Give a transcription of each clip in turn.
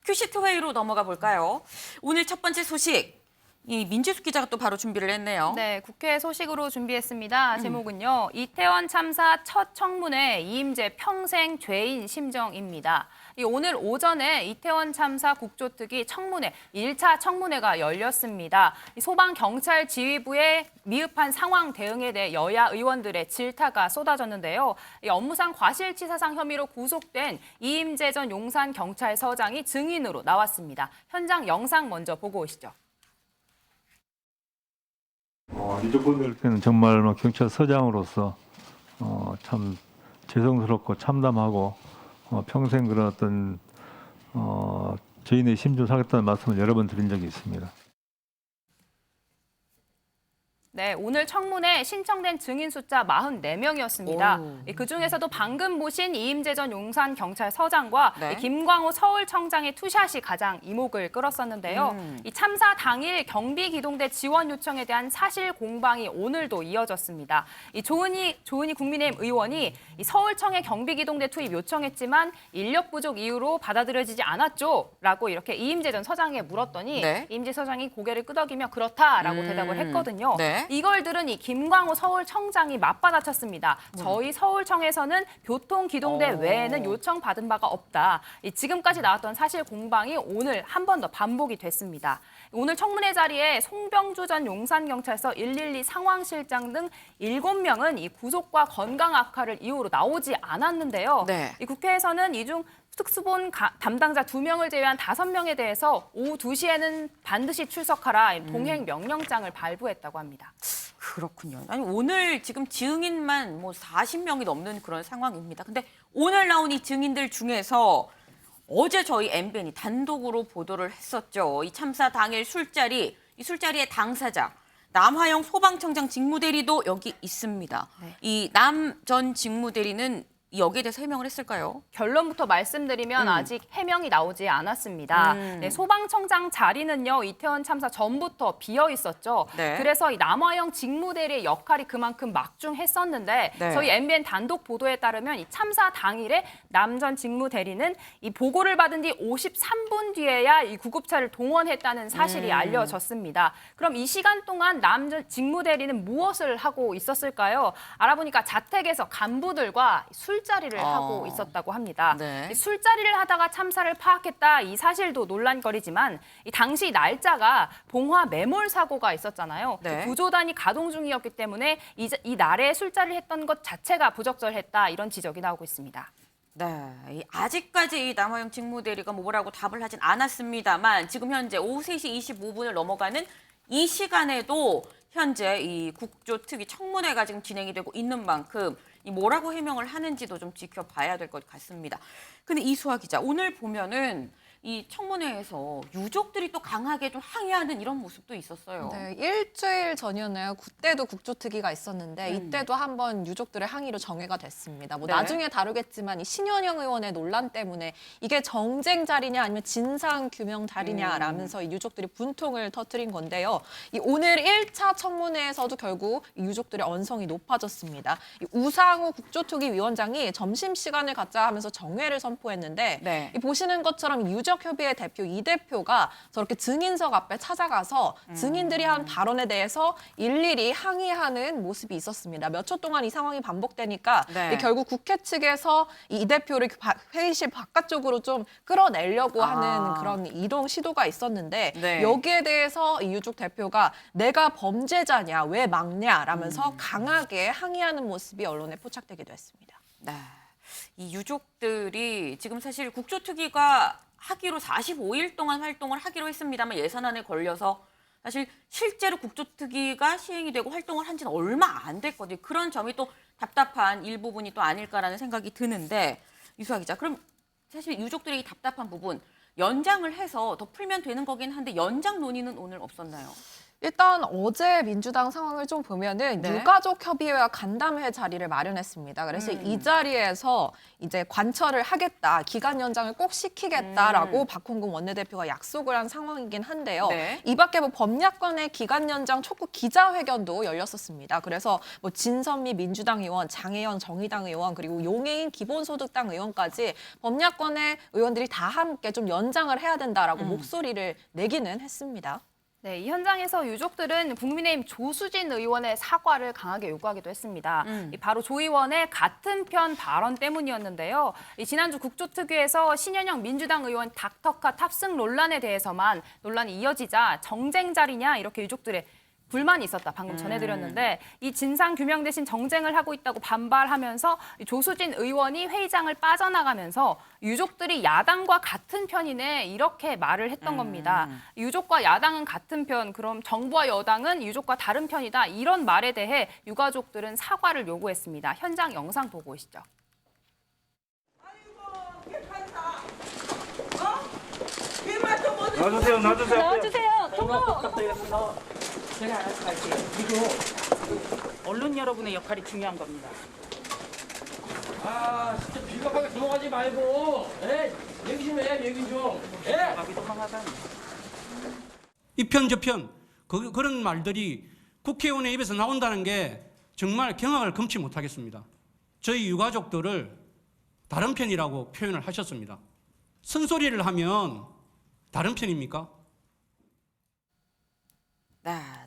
큐시트 회의로 넘어가 볼까요? 오늘 첫 번째 소식, 이 민지숙 기자가 또 바로 준비를 했네요. 네, 국회 소식으로 준비했습니다. 제목은요, 이태원 참사 첫 청문회 이임재 평생 죄인 심정입니다. 오늘 오전에 이태원 참사 국조특위 청문회 1차 청문회가 열렸습니다. 소방경찰 지휘부의 미흡한 상황 대응에 대해 여야 의원들의 질타가 쏟아졌는데요. 업무상 과실치사상 혐의로 구속된 이임재 전 용산경찰서장이 증인으로 나왔습니다. 현장 영상 먼저 보고 오시죠. 유족분들께는 정말 경찰서장으로서 참 죄송스럽고 참담하고 평생 그런 어떤 저희의 심정을 사겠다는 말씀을 여러 번 드린 적이 있습니다. 네, 오늘 청문회 신청된 증인 숫자 44명이었습니다. 그중에서도 방금 보신 이임재 전 용산경찰서장과 네. 김광호 서울청장의 투샷이 가장 이목을 끌었었는데요. 이 참사 당일 경비기동대 지원 요청에 대한 사실 공방이 오늘도 이어졌습니다. 이 조은희 국민의힘 의원이 이 서울청의 경비기동대 투입 요청했지만 인력 부족 이유로 받아들여지지 않았죠? 라고 이렇게 이임재 전 서장에게 물었더니 네. 이임재 서장이 고개를 끄덕이며 그렇다라고 대답을 했거든요. 네. 이걸 들은 이 김광호 서울청장이 맞받아쳤습니다. 저희 서울청에서는 교통기동대 외에는 요청받은 바가 없다. 지금까지 나왔던 사실 공방이 오늘 한 번 더 반복이 됐습니다. 오늘 청문회 자리에 송병주 전 용산경찰서 112 상황실장 등 7명은 이 구속과 건강 악화를 이유로 나오지 않았는데요. 네. 이 국회에서는 이중 특수본 담당자 2명을 제외한 5명에 대해서 오후 2시에는 반드시 출석하라 동행 명령장을 발부했다고 합니다. 그렇군요. 아니 오늘 지금 증인만 40명이 넘는 그런 상황입니다. 근데 오늘 나온 이 증인들 중에서 어제 저희 MBN이 단독으로 보도를 했었죠. 이 참사 당일 술자리, 이 술자리의 당사자 남화영 소방청장 직무대리도 여기 있습니다. 네. 이 남 전 직무대리는 여기에 대해서 해명을 했을까요? 결론부터 말씀드리면 아직 해명이 나오지 않았습니다. 네, 소방청장 자리는요, 이태원 참사 전부터 비어 있었죠. 네. 그래서 이 남화영 직무대리의 역할이 그만큼 막중했었는데 네. 저희 MBN 단독 보도에 따르면 이 참사 당일에 남 전 직무대리는 이 보고를 받은 뒤 53분 뒤에야 이 구급차를 동원했다는 사실이 알려졌습니다. 그럼 이 시간 동안 남 전 직무대리는 무엇을 하고 있었을까요? 알아보니까 자택에서 간부들과 술자리를 하고 있었다고 합니다. 네. 이 술자리를 하다가 참사를 파악했다 이 사실도 논란거리지만 이 당시 날짜가 봉화 매몰 사고가 있었잖아요. 네. 구조단이 가동 중이었기 때문에 이 날에 술자리를 했던 것 자체가 부적절했다 이런 지적이 나오고 있습니다. 네, 아직까지 이 남화영 직무대리가 뭐라고 답을 하진 않았습니다만 지금 현재 오후 3시 25분을 넘어가는 이 시간에도 현재 이 국조특위 청문회가 지금 진행이 되고 있는 만큼 이 뭐라고 해명을 하는지도 좀 지켜봐야 될 것 같습니다. 근데 이수아 기자, 오늘 보면은 이 청문회에서 유족들이 또 강하게 좀 항의하는 이런 모습도 있었어요. 네, 일주일 전이었나요? 그때도 국조특위가 있었는데 이때도 한번 유족들의 항의로 정회가 됐습니다. 네. 나중에 다루겠지만 이 신현영 의원의 논란 때문에 이게 정쟁 자리냐 아니면 진상 규명 자리냐라면서 이 유족들이 분통을 터뜨린 건데요. 이 오늘 1차 청문회에서도 결국 이 유족들의 언성이 높아졌습니다. 이 우상호 국조특위 위원장이 점심시간을 갖자 하면서 정회를 선포했는데 네. 이 보시는 것처럼 유족협의회 대표 이 대표가 저렇게 증인석 앞에 찾아가서 증인들이 한 발언에 대해서 일일이 항의하는 모습이 있었습니다. 몇 초 동안 이 상황이 반복되니까 네. 결국 국회 측에서 이 대표를 회의실 바깥쪽으로 좀 끌어내려고 하는 그런 이동 시도가 있었는데 네. 여기에 대해서 이 유족 대표가 내가 범죄자냐 왜 막냐라면서 강하게 항의하는 모습이 언론에 포착되기도 했습니다. 네. 이 유족들이 지금 사실 국조특위가 하기로 45일 동안 활동을 하기로 했습니다만 예산안에 걸려서 사실 실제로 국조특위가 시행이 되고 활동을 한 지는 얼마 안 됐거든요. 그런 점이 또 답답한 일부분이 또 아닐까라는 생각이 드는데 이수아 기자, 그럼 사실 유족들의 이 답답한 부분 연장을 해서 더 풀면 되는 거긴 한데 연장 논의는 오늘 없었나요? 일단 어제 민주당 상황을 좀 보면은 네. 유가족 협의회와 간담회 자리를 마련했습니다. 그래서 이 자리에서 이제 관철을 하겠다, 기간 연장을 꼭 시키겠다라고 박홍근 원내대표가 약속을 한 상황이긴 한데요. 네. 이 밖에 뭐 법야권의 기간 연장 촉구 기자회견도 열렸었습니다. 그래서 뭐 진선미 민주당 의원, 장혜연 정의당 의원, 그리고 용해인 기본소득당 의원까지 법야권의 의원들이 다 함께 좀 연장을 해야 된다라고 목소리를 내기는 했습니다. 네, 이 현장에서 유족들은 국민의힘 조수진 의원의 사과를 강하게 요구하기도 했습니다. 이 바로 조 의원의 같은 편 발언 때문이었는데요. 이 지난주 국조특위에서 신현영 민주당 의원 닥터카 탑승 논란에 대해서만 논란이 이어지자 정쟁 자리냐 이렇게 유족들의 불만이 있었다. 방금 전해드렸는데 이 진상 규명 대신 정쟁을 하고 있다고 반발하면서 조수진 의원이 회의장을 빠져나가면서 유족들이 야당과 같은 편이네 이렇게 말을 했던 겁니다. 유족과 야당은 같은 편, 그럼 정부와 여당은 유족과 다른 편이다. 이런 말에 대해 유가족들은 사과를 요구했습니다. 현장 영상 보고 오시죠. 놔주세요. 제가 알아서 갈게요. 그리고 언론 여러분의 역할이 중요한 겁니다. 아 진짜 비겁하게 넘어가지 말고 얘기 좀 해, 얘기 좀. 가기 도망하다니. 이편 저편 그런 말들이 국회의원의 입에서 나온다는 게 정말 경악을 금치 못하겠습니다. 저희 유가족들을 다른 편이라고 표현을 하셨습니다. 쓴소리를 하면 다른 편입니까?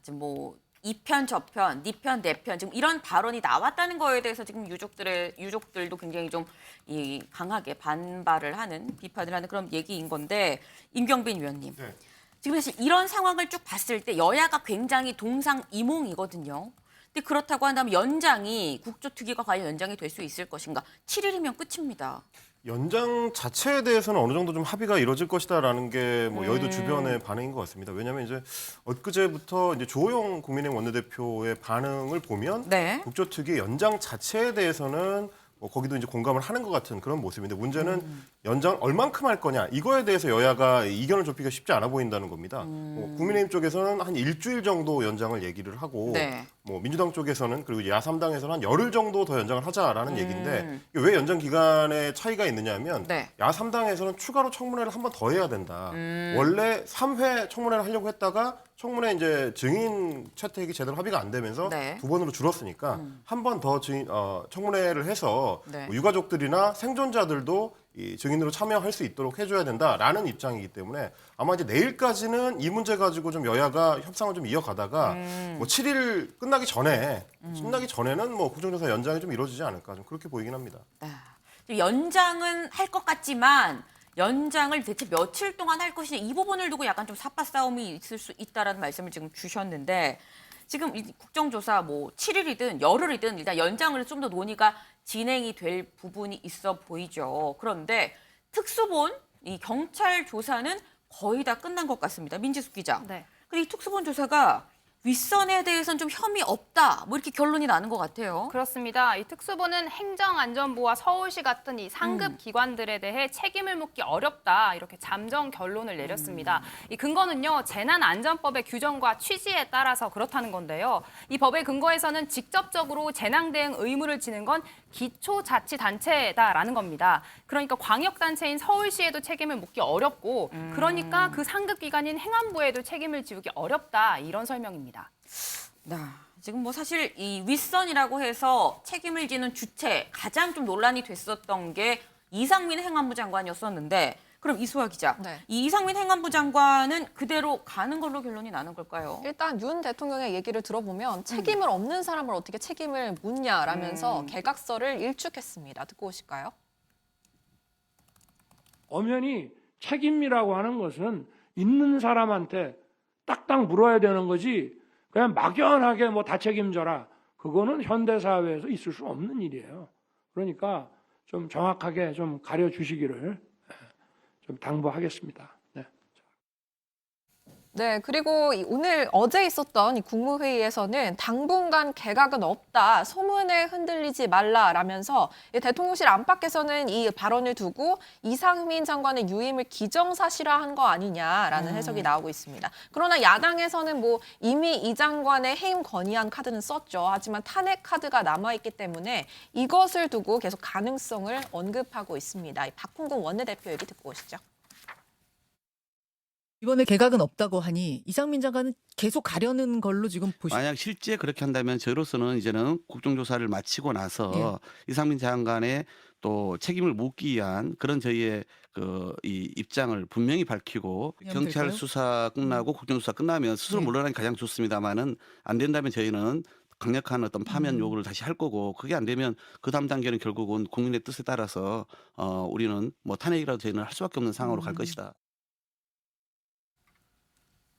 지금 뭐 이 편 저편, 니 편 내 편 지금 이런 발언이 나왔다는 거에 대해서 지금 유족들도 굉장히 좀 이 강하게 반발을 하는 비판을 하는 그런 얘기인 건데 임경빈 위원님. 네. 지금 사실 이런 상황을 쭉 봤을 때 여야가 굉장히 동상이몽이거든요. 근데 그렇다고 한다면 연장이 국조특위가 과연 연장이 될 수 있을 것인가? 7일이면 끝입니다. 연장 자체에 대해서는 어느 정도 좀 합의가 이루어질 것이다라는 게 뭐 여의도 주변의 반응인 것 같습니다. 왜냐하면 이제 엊그제부터 이제 조호영 국민의힘 원내대표의 반응을 보면 네. 국조특위 연장 자체에 대해서는 뭐 거기도 이제 공감을 하는 것 같은 그런 모습인데 문제는 연장 얼만큼 할 거냐 이거에 대해서 여야가 이견을 좁히기가 쉽지 않아 보인다는 겁니다. 뭐 국민의힘 쪽에서는 한 일주일 정도 연장을 얘기를 하고 네. 뭐 민주당 쪽에서는 그리고 야3당에서는 한 열흘 정도 더 연장을 하자라는 얘기인데 이게 왜 연장 기간에 차이가 있느냐면 네. 야3당에서는 추가로 청문회를 한 번 더 해야 된다. 원래 3회 청문회를 하려고 했다가 청문회 이제 증인 채택이 제대로 합의가 안 되면서 네. 2번으로 줄었으니까 한 번 더 청문회를 해서 네. 뭐 유가족들이나 생존자들도 이 증인으로 참여할 수 있도록 해줘야 된다라는 입장이기 때문에 아마 이제 내일까지는 이 문제 가지고 좀 여야가 협상을 좀 이어가다가 뭐 7일 끝나기 전에는 뭐 국정조사 연장이 좀 이루어지지 않을까 좀 그렇게 보이긴 합니다. 연장은 할 것 같지만 연장을 대체 며칠 동안 할 것이냐 이 부분을 두고 약간 좀 삿바 싸움이 있을 수 있다라는 말씀을 지금 주셨는데 지금 이 국정조사 뭐 7일이든 열흘이든 일단 연장을 좀 더 논의가 진행이 될 부분이 있어 보이죠. 그런데 특수본 이 경찰 조사는 거의 다 끝난 것 같습니다. 민지숙 기자. 네. 근데 이 특수본 조사가 윗선에 대해서는 좀 혐의 없다 뭐 이렇게 결론이 나는 것 같아요. 그렇습니다. 이 특수부는 행정안전부와 서울시 같은 이 상급 기관들에 대해 책임을 묻기 어렵다 이렇게 잠정 결론을 내렸습니다. 이 근거는요 재난안전법의 규정과 취지에 따라서 그렇다는 건데요. 이 법의 근거에서는 직접적으로 재난대응 의무를 지는 건 기초자치단체다라는 겁니다. 그러니까 광역단체인 서울시에도 책임을 묻기 어렵고 그러니까 그 상급 기관인 행안부에도 책임을 지우기 어렵다 이런 설명입니다. 지금 뭐 사실 이 윗선이라고 해서 책임을 지는 주체 가장 좀 논란이 됐었던 게 이상민 행안부 장관이었었는데 그럼 이수아 기자, 네. 이 이상민 행안부 장관은 그대로 가는 걸로 결론이 나는 걸까요? 일단 윤 대통령의 얘기를 들어보면 책임을 없는 사람을 어떻게 책임을 묻냐라면서 개각설을 일축했습니다. 듣고 오실까요? 엄연히 책임이라고 하는 것은 있는 사람한테 딱딱 물어야 되는 거지 그냥 막연하게 뭐 다 책임져라. 그거는 현대사회에서 있을 수 없는 일이에요. 그러니까 좀 정확하게 좀 가려주시기를 좀 당부하겠습니다. 네. 네, 그리고 어제 있었던 이 국무회의에서는 당분간 개각은 없다, 소문에 흔들리지 말라라면서 대통령실 안팎에서는 이 발언을 두고 이상민 장관의 유임을 기정사실화한 거 아니냐라는 해석이 나오고 있습니다. 그러나 야당에서는 뭐 이미 이 장관의 해임 건의안 카드는 썼죠. 하지만 탄핵 카드가 남아있기 때문에 이것을 두고 계속 가능성을 언급하고 있습니다. 박홍근 원내대표 얘기 듣고 오시죠. 이번에 개각은 없다고 하니 이상민 장관은 계속 가려는 걸로 지금 보시죠. 만약 실제 그렇게 한다면 저로서는 이제는 국정조사를 마치고 나서 이상민 장관의 또 책임을 묻기 위한 그런 저희의 이 입장을 분명히 밝히고 경찰 될까요? 수사 끝나고 국정조사 끝나면 스스로 물러나는 게 가장 좋습니다만은 안 된다면 저희는 강력한 어떤 파면 요구를 다시 할 거고 그게 안 되면 그 다음 단계는 결국은 국민의 뜻에 따라서 우리는 뭐 탄핵이라도 저희는 할 수밖에 없는 상황으로 갈 것이다.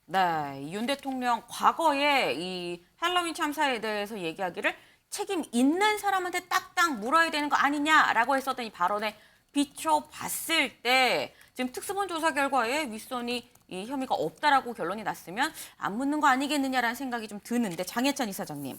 네, 윤 대통령 과거에 이 할로윈 참사에 대해서 얘기하기를 책임 있는 사람한테 딱딱 물어야 되는 거 아니냐라고 했었던 이 발언에 비춰봤을 때 지금 특수본 조사 결과에 윗선이 이 혐의가 없다라고 결론이 났으면 안 묻는 거 아니겠느냐라는 생각이 좀 드는데 장혜찬 이사장님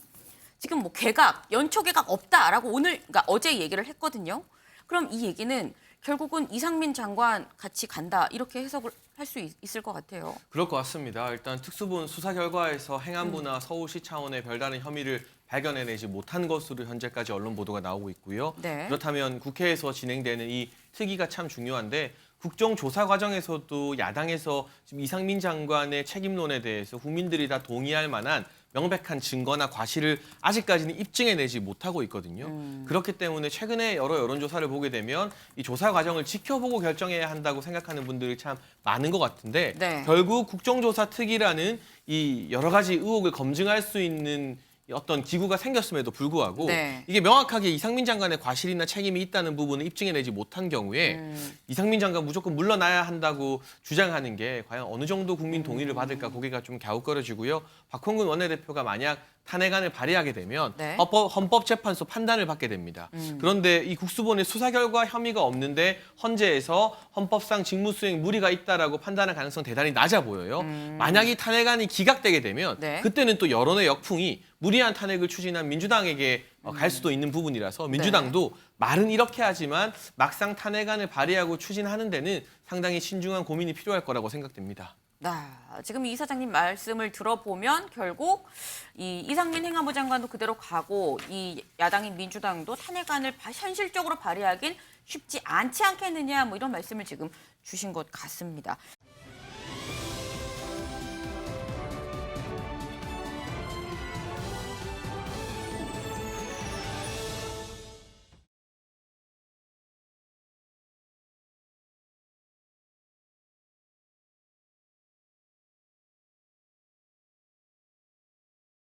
지금 뭐 개각, 연초 개각 없다라고 그러니까 어제 얘기를 했거든요. 그럼 이 얘기는 결국은 이상민 장관 같이 간다 이렇게 해석을 할 수 있을 것 같아요. 그럴 것 같습니다. 일단 특수본 수사 결과에서 행안부나 서울시 차원의 별다른 혐의를 발견해내지 못한 것으로 현재까지 언론 보도가 나오고 있고요. 네. 그렇다면 국회에서 진행되는 이 특위가 참 중요한데 국정조사 과정에서도 야당에서 지금 이상민 장관의 책임론에 대해서 국민들이 다 동의할 만한 명백한 증거나 과실을 아직까지는 입증해내지 못하고 있거든요. 그렇기 때문에 최근에 여러 여론조사를 보게 되면 이 조사 과정을 지켜보고 결정해야 한다고 생각하는 분들이 참 많은 것 같은데 네. 결국 국정조사 특위라는 이 여러 가지 의혹을 검증할 수 있는 어떤 기구가 생겼음에도 불구하고 네. 이게 명확하게 이상민 장관의 과실이나 책임이 있다는 부분을 입증해내지 못한 경우에 이상민 장관 무조건 물러나야 한다고 주장하는 게 과연 어느 정도 국민 동의를 받을까 고개가 좀 갸웃거려지고요. 박홍근 원내대표가 만약 탄핵안을 발의하게 되면 네. 헌법재판소 판단을 받게 됩니다. 그런데 이 국수본의 수사 결과 혐의가 없는데 헌재에서 헌법상 직무수행 무리가 있다라고 판단할 가능성 대단히 낮아 보여요. 만약 이 탄핵안이 기각되게 되면 네. 그때는 또 여론의 역풍이 무리한 탄핵을 추진한 민주당에게 갈 수도 있는 부분이라서 민주당도 말은 이렇게 하지만 막상 탄핵안을 발의하고 추진하는 데는 상당히 신중한 고민이 필요할 거라고 생각됩니다. 지금 이 이사장님 말씀을 들어보면 결국 이 이상민 행안부 장관도 그대로 가고 이 야당인 민주당도 탄핵안을 현실적으로 발의하긴 쉽지 않지 않겠느냐 뭐 이런 말씀을 지금 주신 것 같습니다.